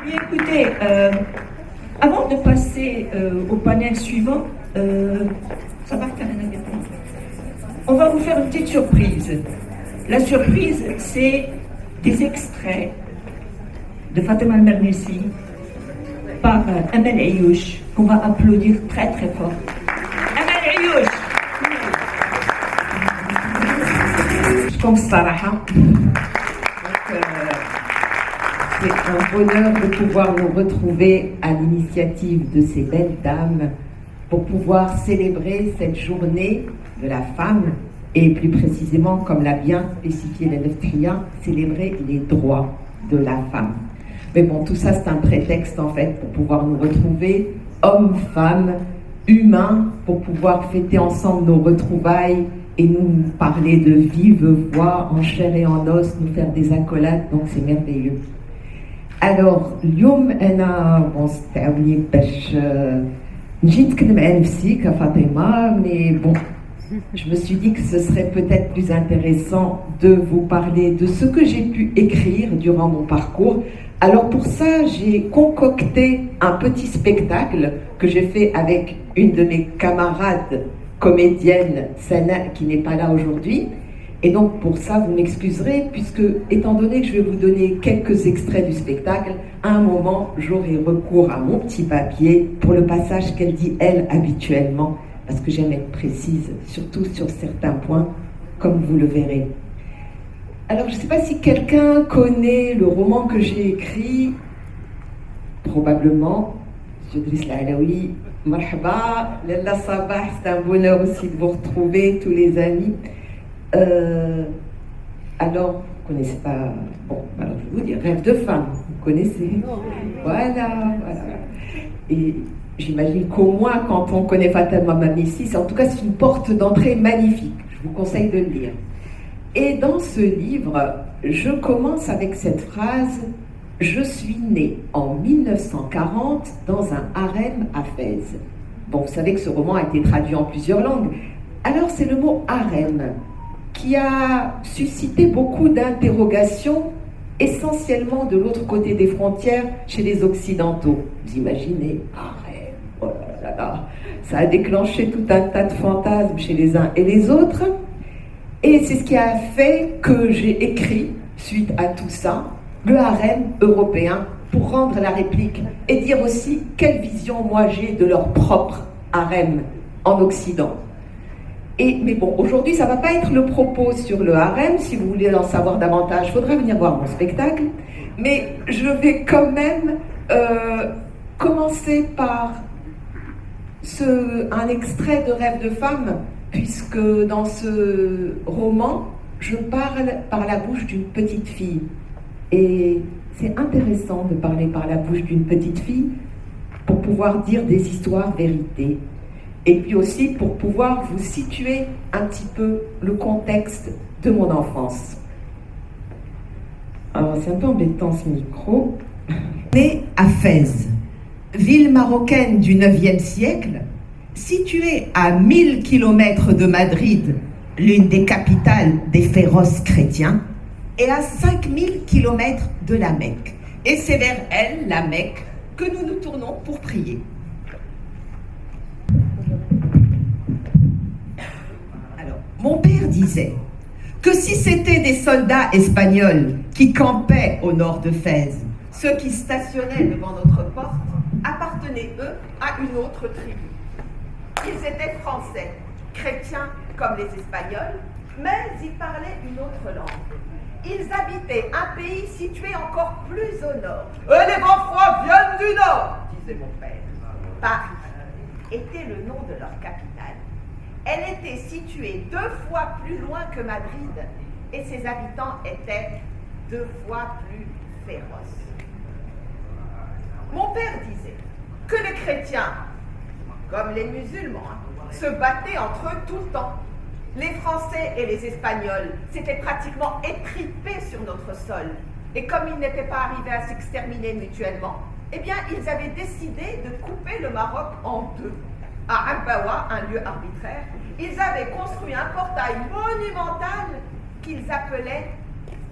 Bien, écoutez, avant de passer au panel suivant, ça va faire un agapé. On va vous faire une petite surprise. La surprise, c'est des extraits de Fatima Al-Mernissi par Amel Ayouch, qu'on va applaudir très très fort. Amel Ayouch! Je pense Saraha. C'est un bonheur de pouvoir nous retrouver à l'initiative de ces belles dames pour pouvoir célébrer cette journée de la femme et plus précisément, comme l'a bien spécifié l'Eleftria, célébrer les droits de la femme. Mais bon, tout ça c'est un prétexte en fait pour pouvoir nous retrouver, hommes, femmes, humains, pour pouvoir fêter ensemble nos retrouvailles et nous parler de vive voix, en chair et en os, nous faire des accolades, donc c'est merveilleux. Alors, اليوم أنا مستعوني باش نجي نتكلم عن نفسي كفاطمة mais bon, je me suis dit que ce serait peut-être plus intéressant de vous parler de ce que j'ai pu écrire durant mon parcours. Alors pour ça, j'ai concocté un petit spectacle que j'ai fait avec une de mes camarades comédiennes, Sana, qui n'est pas là aujourd'hui. Et donc pour ça, vous m'excuserez, puisque étant donné que je vais vous donner quelques extraits du spectacle, à un moment, j'aurai recours à mon petit papier pour le passage qu'elle dit, elle, habituellement, parce que j'aime être précise, surtout sur certains points, comme vous le verrez. Alors, je ne sais pas si quelqu'un connaît le roman que j'ai écrit, probablement, M. Driss Alaoui, Marhaba, Lalla Sabah, c'est un bonheur aussi de vous retrouver, tous les amis. Alors, vous ne connaissez pas, bon, alors je vais vous dire, Rêve de femme, vous connaissez? Voilà. Et j'imagine qu'au moins, quand on connaît Fatima Al-Mernissi, en tout cas, c'est une porte d'entrée magnifique. Je vous conseille de le lire. Et dans ce livre, je commence avec cette phrase « Je suis née en 1940 dans un harem à Fès ». Bon, vous savez que ce roman a été traduit en plusieurs langues. Alors, c'est le mot « harem » qui a suscité beaucoup d'interrogations, essentiellement de l'autre côté des frontières, chez les Occidentaux. Vous imaginez, harem, oh là là, ça a déclenché tout un tas de fantasmes chez les uns et les autres. Et c'est ce qui a fait que j'ai écrit, suite à tout ça, le harem européen, pour rendre la réplique et dire aussi quelle vision moi j'ai de leur propre harem en Occident. Mais bon, aujourd'hui, ça ne va pas être le propos sur le harem. Si vous voulez en savoir davantage, il faudra venir voir mon spectacle. Mais je vais quand même commencer par un extrait de Rêve de femme, puisque dans ce roman, je parle par la bouche d'une petite fille. Et c'est intéressant de parler par la bouche d'une petite fille pour pouvoir dire des histoires vérités. Et puis aussi pour pouvoir vous situer un petit peu le contexte de mon enfance. Alors c'est un peu embêtant ce micro. Née à Fès, ville marocaine du 9e siècle, située à 1000 km de Madrid, l'une des capitales des féroces chrétiens, et à 5000 km de la Mecque. Et c'est vers elle, la Mecque, que nous nous tournons pour prier. Mon père disait que si c'était des soldats espagnols qui campaient au nord de Fès, ceux qui stationnaient devant notre porte appartenaient, eux, à une autre tribu. Ils étaient français, chrétiens comme les Espagnols, mais ils parlaient une autre langue. Ils habitaient un pays situé encore plus au nord. Et les vents froids viennent du nord, disait mon père. Paris était le nom de leur capitale. Elle était située 2 fois plus loin que Madrid et ses habitants étaient 2 fois plus féroces. Mon père disait que les chrétiens, comme les musulmans, se battaient entre eux tout le temps. Les Français et les Espagnols s'étaient pratiquement étripés sur notre sol. Et comme ils n'étaient pas arrivés à s'exterminer mutuellement, eh bien, ils avaient décidé de couper le Maroc en 2. À Abawa, un lieu arbitraire, ils avaient construit un portail monumental qu'ils appelaient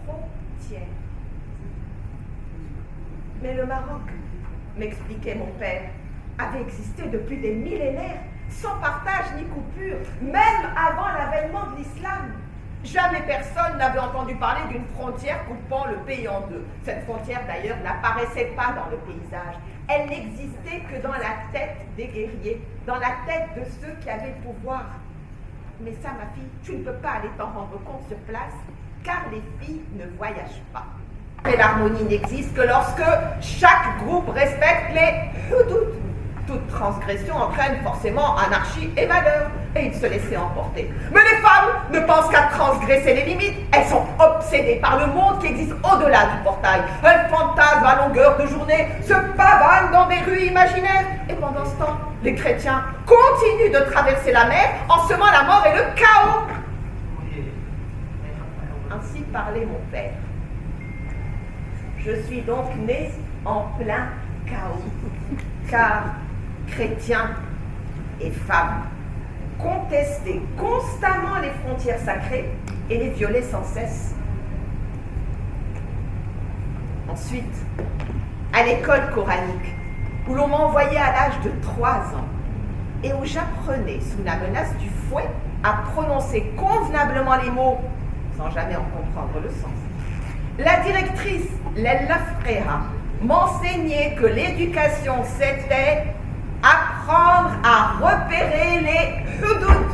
frontière. Mais le Maroc, m'expliquait mon père, avait existé depuis des millénaires, sans partage ni coupure, même avant l'avènement de l'islam. Jamais personne n'avait entendu parler d'une frontière coupant le pays en deux. Cette frontière, d'ailleurs, n'apparaissait pas dans le paysage. Elle n'existait que dans la tête des guerriers, dans la tête de ceux qui avaient le pouvoir. Mais ça, ma fille, tu ne peux pas aller t'en rendre compte sur place, car les filles ne voyagent pas. Et l'harmonie n'existe que lorsque chaque groupe respecte les hudud. Toute transgression entraîne forcément anarchie et malheur, et il se laissait emporter. Mais les femmes ne pensent qu'à transgresser les limites. Elles sont obsédées par le monde qui existe au-delà du portail. Elles fantasment à longueur de journée, se pavanent dans des rues imaginaires. Et pendant ce temps, les chrétiens continuent de traverser la mer en semant la mort et le chaos. Ainsi parlait mon père. Je suis donc né en plein chaos, car chrétiens et femmes contestaient constamment les frontières sacrées et les violaient sans cesse. Ensuite, à l'école coranique, où l'on m'envoyait à l'âge de 3 ans et où j'apprenais, sous la menace du fouet, à prononcer convenablement les mots sans jamais en comprendre le sens. La directrice, Lella Freha, m'enseignait que l'éducation, c'était apprendre à repérer les hudud.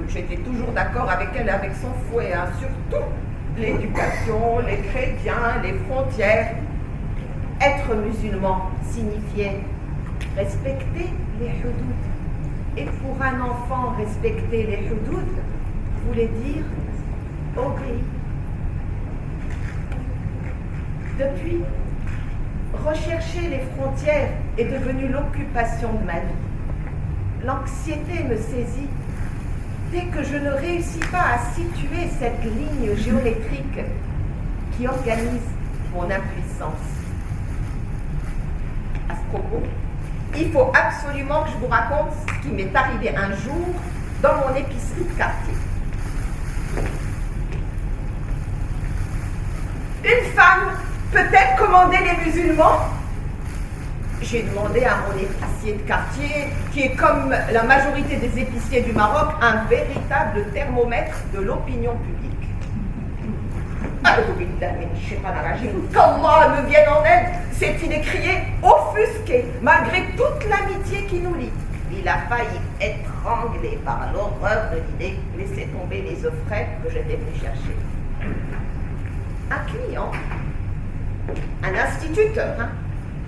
J'étais toujours d'accord avec elle, avec son fouet, hein, surtout l'éducation, les chrétiens, les frontières. Être musulman signifiait respecter les hudud. Et pour un enfant, respecter les hudud voulait dire obéir. Depuis, rechercher les frontières est devenu l'occupation de ma vie. L'anxiété me saisit dès que je ne réussis pas à situer cette ligne géométrique qui organise mon impuissance. À ce propos, il faut absolument que je vous raconte ce qui m'est arrivé un jour dans mon épicerie de quartier. Une femme peut-être commander les musulmans? J'ai demandé à mon épicier de quartier, qui est comme la majorité des épiciers du Maroc, un véritable thermomètre de l'opinion publique. Qu'Allah me vienne en aide, s'est-il écrié, offusqué, malgré toute l'amitié qui nous lie. Il a failli étrangler par l'horreur de l'idée de laisser tomber les œufs frais que j'étais venu chercher. Un client, un instituteur,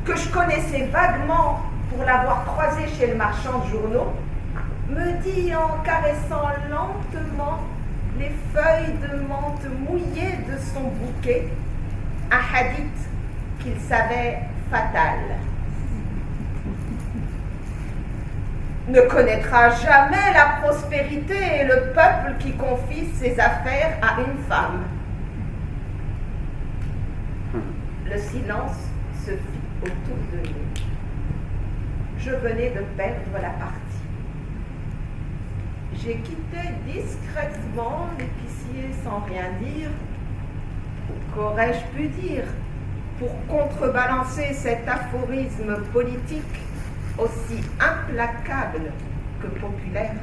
que je connaissais vaguement pour l'avoir croisé chez le marchand de journaux, me dit en caressant lentement les feuilles de menthe mouillées de son bouquet, un hadith qu'il savait fatal. Ne connaîtra jamais la prospérité et le peuple qui confie ses affaires à une femme. Le silence se fit autour de nous. Je venais de perdre la partie. J'ai quitté discrètement l'épicier sans rien dire. Qu'aurais-je pu dire pour contrebalancer cet aphorisme politique aussi implacable que populaire?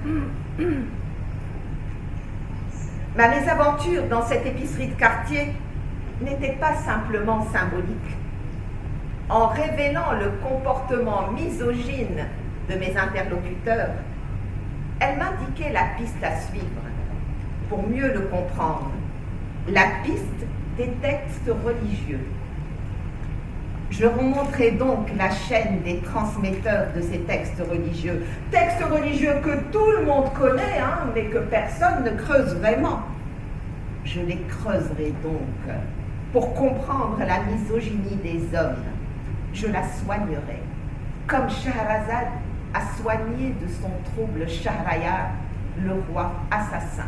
Ma mésaventure dans cette épicerie de quartier n'était pas simplement symbolique. En révélant le comportement misogyne de mes interlocuteurs, elle m'indiquait la piste à suivre pour mieux le comprendre, la piste des textes religieux. Je remonterai donc la chaîne des transmetteurs de ces textes religieux que tout le monde connaît, mais que personne ne creuse vraiment. Je les creuserai donc pour comprendre la misogynie des hommes. Je la soignerai, comme Shahrazad a soigné de son trouble Shahrayar, le roi assassin.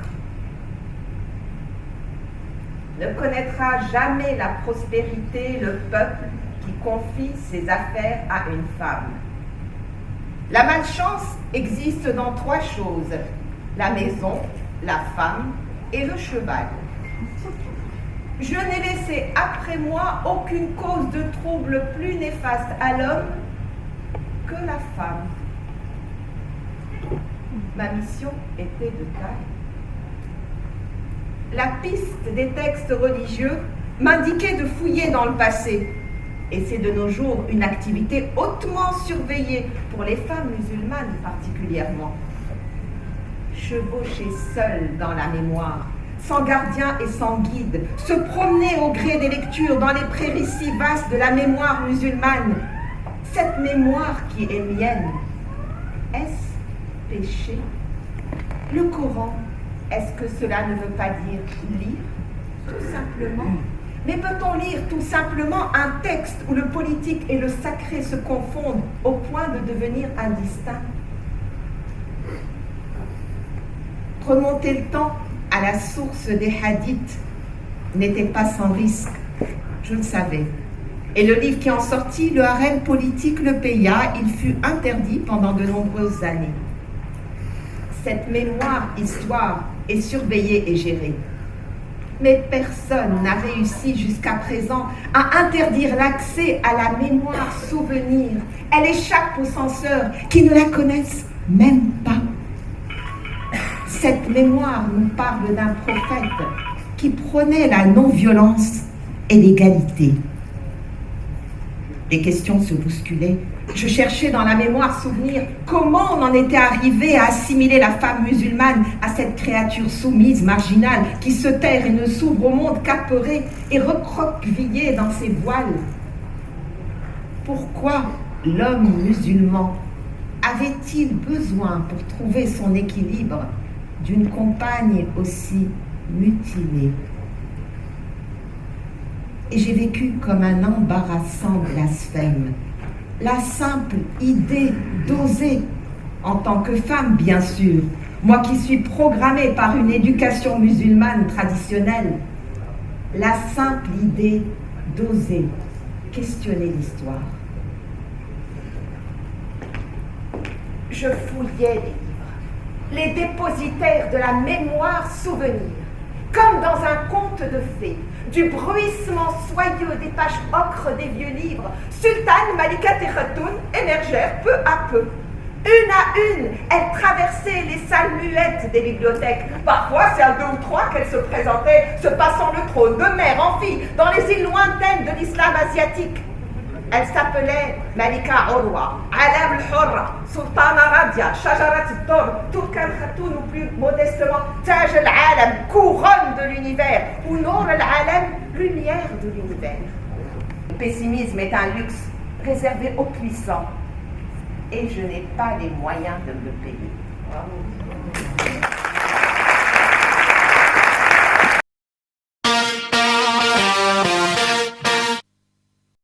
Ne connaîtra jamais la prospérité le peuple qui confie ses affaires à une femme. La malchance existe dans 3 choses, la maison, la femme et le cheval. Je n'ai laissé après moi aucune cause de trouble plus néfaste à l'homme que la femme. Ma mission était de taille. La piste des textes religieux m'indiquait de fouiller dans le passé. Et c'est de nos jours une activité hautement surveillée pour les femmes musulmanes particulièrement. Chevaucher seule dans la mémoire, sans gardien et sans guide, se promener au gré des lectures dans les prairies si vastes de la mémoire musulmane. Cette mémoire qui est mienne, est-ce péché? Le Coran, est-ce que cela ne veut pas dire lire, tout simplement? Mais peut-on lire tout simplement un texte où le politique et le sacré se confondent au point de devenir indistincts? Remonter le temps à la source des hadiths n'était pas sans risque, je le savais. Et le livre qui en sortit, le harem politique le paya, il fut interdit pendant de nombreuses années. Cette mémoire histoire est surveillée et gérée. Mais personne n'a réussi jusqu'à présent à interdire l'accès à la mémoire souvenir. Elle échappe aux censeurs qui ne la connaissent même pas. Cette mémoire nous parle d'un prophète qui prônait la non-violence et l'égalité. Les questions se bousculaient. Je cherchais dans la mémoire souvenir comment on en était arrivé à assimiler la femme musulmane à cette créature soumise, marginale, qui se terre et ne s'ouvre au monde qu'apeurée et recroquevillée dans ses voiles. Pourquoi l'homme musulman avait-il besoin, pour trouver son équilibre, d'une compagne aussi mutilée? Et j'ai vécu comme un embarrassant blasphème. La simple idée d'oser, en tant que femme bien sûr, moi qui suis programmée par une éducation musulmane traditionnelle, la simple idée d'oser questionner l'histoire. Je fouillais les livres, les dépositaires de la mémoire souvenir, comme dans un conte de fées. Du bruissement soyeux des pages ocre des vieux livres, Sultane, Malika et Khatoun émergèrent peu à peu. Une à une, elles traversaient les salles muettes des bibliothèques. Parfois, c'est à 2 ou 3 qu'elles se présentaient, se passant le trône de mère en fille dans les îles lointaines de l'islam asiatique. Elle s'appelait Malika Urwa, Alam al-Hurra, Sultana Radia, Shajarat al-Tor, Turkan Khatoun ou plus modestement Taj al-Alam, couronne de l'univers, ou Nour al-Alam, lumière de l'univers. Le pessimisme est un luxe réservé aux puissants et je n'ai pas les moyens de me le payer.